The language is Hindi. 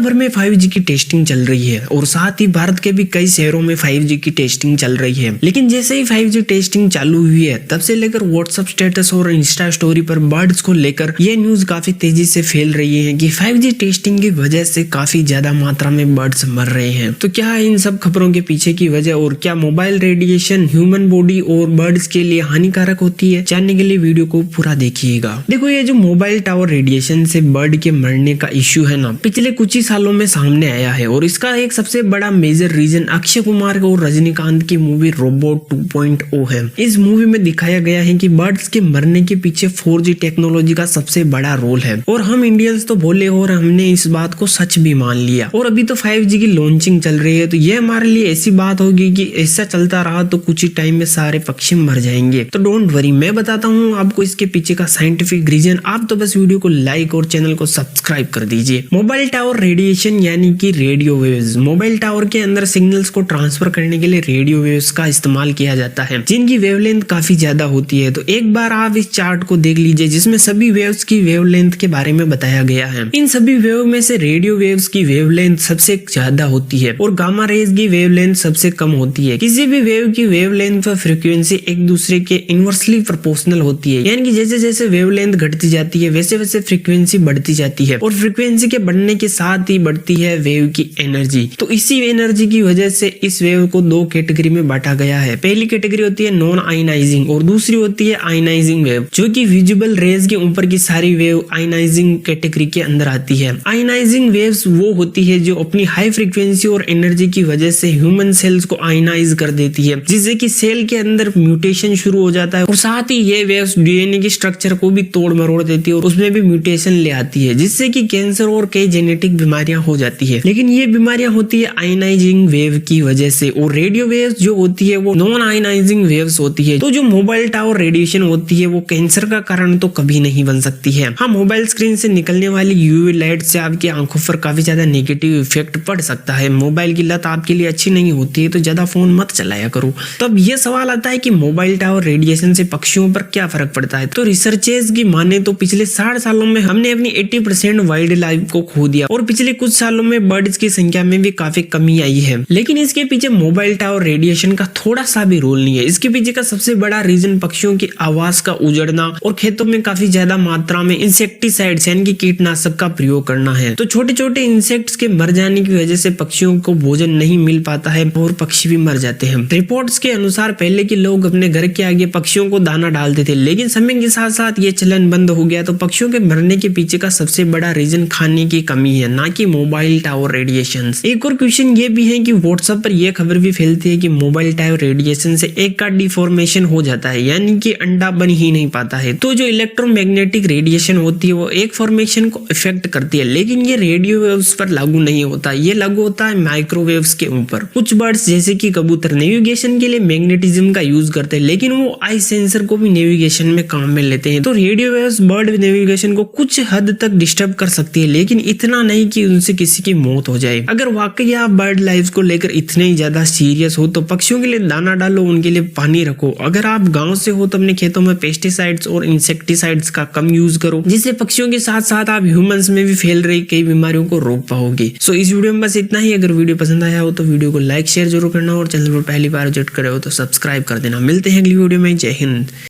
भर में 5G की टेस्टिंग चल रही है और साथ ही भारत के भी कई शहरों में 5G की टेस्टिंग चल रही है। लेकिन जैसे ही 5G टेस्टिंग चालू हुई है तब से लेकर व्हाट्सएप स्टेटस और इंस्टा स्टोरी पर बर्ड्स को लेकर ये न्यूज काफी तेजी से फैल रही है कि 5G टेस्टिंग की वजह से काफी ज्यादा मात्रा में बर्ड्स मर रहे हैं। तो क्या है इन सब खबरों के पीछे की वजह और क्या मोबाइल रेडिएशन ह्यूमन बॉडी और बर्ड्स के लिए हानिकारक होती है, जानने के लिए वीडियो को पूरा देखिएगा। देखो, ये जो मोबाइल टावर रेडिएशन से बर्ड के मरने का इश्यू है ना, पिछले कुछ ही सालों में सामने आया है और इसका एक सबसे बड़ा मेजर रीजन अक्षय कुमार और रजनीकांत की मूवी रोबोट 2.0 है। इस मूवी में दिखाया गया है कि बर्ड्स के मरने के पीछे 4G टेक्नोलॉजी का सबसे बड़ा रोल है और हम इंडियंस तो बोले और हमने इस बात को सच भी मान लिया। और अभी तो 5G की लॉन्चिंग चल रही है, तो ये हमारे लिए ऐसी बात होगी कि ऐसा चलता रहा तो कुछ ही टाइम में सारे पक्षी मर जाएंगे। तो डोंट वरी, मैं बताता हूँ आपको इसके पीछे का साइंटिफिक रीजन। आप तो बस वीडियो को लाइक और चैनल को सब्सक्राइब कर दीजिए। मोबाइल टावर रेडिएशन यानी कि रेडियो वेव्स। मोबाइल टावर के अंदर सिग्नल्स को ट्रांसफर करने के लिए रेडियो वेव्स का इस्तेमाल किया जाता है, जिनकी वेवलेंथ काफी ज्यादा होती है। तो एक बार आप इस चार्ट को देख लीजिए जिसमें सभी वेव्स की वेवलेंथ के बारे में बताया गया है। इन सभी वेव में से रेडियो वेव्स की वेवलेंथ सबसे ज्यादा होती है और गामा रेज की वेवलेंथ सबसे कम होती है। किसी भी वेव की वेवलेंथ व फ्रीक्वेंसी एक दूसरे के इनवर्सली प्रोपोर्शनल होती है, यानी कि जैसे जैसे वेवलेंथ घटती जाती है वैसे वैसे फ्रीक्वेंसी बढ़ती जाती है और फ्रीक्वेंसी के बढ़ने के साथ ही बढ़ती है वेव की एनर्जी। तो इसी एनर्जी की वजह से इस वेव को दो कैटेगरी में बांटा गया है। पहली कैटेगरी होती है नॉन आयनाइजिंग और दूसरी होती है आयनाइजिंग वेव, जो कि विजिबल रेज के ऊपर की सारी वेव आयनाइजिंग कैटेगरी के अंदर आती है। आयनाइजिंग वेव्स वो होती है जो अपनी हाई फ्रीक्वेंसी और एनर्जी की वजह से ह्यूमन सेल्स को आयनाइज कर देती है, जिससे कि सेल के अंदर म्यूटेशन शुरू हो जाता है और साथ ही ये वेव्स डीएनए की स्ट्रक्चर को भी तोड़ मरोड़ देती है और उसमें भी म्यूटेशन ले आती है, जिससे कि कैंसर और कई जेनेटिक बीमारियां हो जाती है। लेकिन ये बीमारियां होती है आयनाइजिंग वेव की वजह से। और रेडियो वेव्स जो होती है वो नॉन आयनाइजिंग वेव्स होती है। तो जो मोबाइल टावर रेडिएशन होती है वो कैंसर का कारण तो कभी नहीं बन सकती है। हाँ, मोबाइल स्क्रीन से निकलने वाली यूवी लाइट से आपकी आंखों पर काफी ज्यादा नेगेटिव इफेक्ट पड़ सकता है। मोबाइल की लत आपके लिए अच्छी नहीं होती है, तो ज्यादा फोन मत चलाया करो। तो अब ये सवाल आता है कि मोबाइल टावर रेडिएशन से पक्षियों पर क्या फर्क पड़ता है। तो रिसर्चर्स की माने तो पिछले 60 सालों में हमने अपनी 80% वाइल्ड लाइफ को खो दिया और पिछले कुछ सालों में बर्ड्स की संख्या में भी काफी कमी आई है। लेकिन इसके पीछे मोबाइल टावर रेडिएशन का थोड़ा सा भी रोल नहीं है। इसके पीछे का सबसे बड़ा रीजन पक्षियों की आवास का उजड़ना और खेतों में काफी ज्यादा मात्रा में इंसेक्टिसाइड्स यानी कि कीटनाशक का प्रयोग करना है। तो छोटे छोटे इंसेक्ट्स के मर जाने की वजह से पक्षियों को भोजन नहीं मिल पाता है और पक्षी भी मर जाते हैं। रिपोर्ट्स के अनुसार पहले के लोग अपने घर के आगे पक्षियों को दाना डालते थे, लेकिन समय के साथ साथ ये चलन बंद हो गया। तो पक्षियों के मरने के पीछे का सबसे बड़ा रीजन खाने की कमी है, ना कि मोबाइल टावर रेडिएशन। एक और क्वेश्चन ये भी है कि व्हाट्सएप पर यह खबर भी फैलती है कि मोबाइल टावर रेडिएशन से एक का डिफॉर्मेशन हो जाता है, यानी कि अंडा बन ही नहीं पाता है। तो जो इलेक्ट्रोमैग्नेटिक रेडिएशन होती है वो एक फॉर्मेशन को इफेक्ट करती है, लेकिन ये रेडियो वेव्स पर लागू नहीं होता। ये लागू होता है माइक्रोवेव्स के ऊपर। कुछ बर्ड्स जैसे कि कबूतर नेविगेशन के लिए मैग्नेटिज्म का यूज करते हैं, लेकिन वो आई सेंसर को भी नेविगेशन में काम में लेते हैं। तो रेडियो वेव्स बर्ड नेविगेशन को कुछ हद तक डिस्टर्ब कर सकती है, लेकिन इतना नहीं कि उनसे किसी की मौत हो जाए। अगर वाकई आप बर्ड लाइफ को लेकर इतने ही ज्यादा सीरियस हो तो पक्षियों के लिए दाना डालो, उनके लिए पानी रखो। अगर आप गांव से हो तो अपने खेतों में पेस्टिसाइड्स और इंसेक्टिसाइड्स का कम यूज करो, जिससे पक्षियों के साथ साथ आप ह्यूमंस में भी फैल रही कई बीमारियों को रोक पाओगे। सो इस वीडियो में बस इतना ही। अगर वीडियो पसंद आया हो तो वीडियो को लाइक शेयर जरूर करना और चैनल पर पहली बार विजिट करे हो तो सब्सक्राइब कर देना। मिलते हैं अगली वीडियो में। जय हिंद।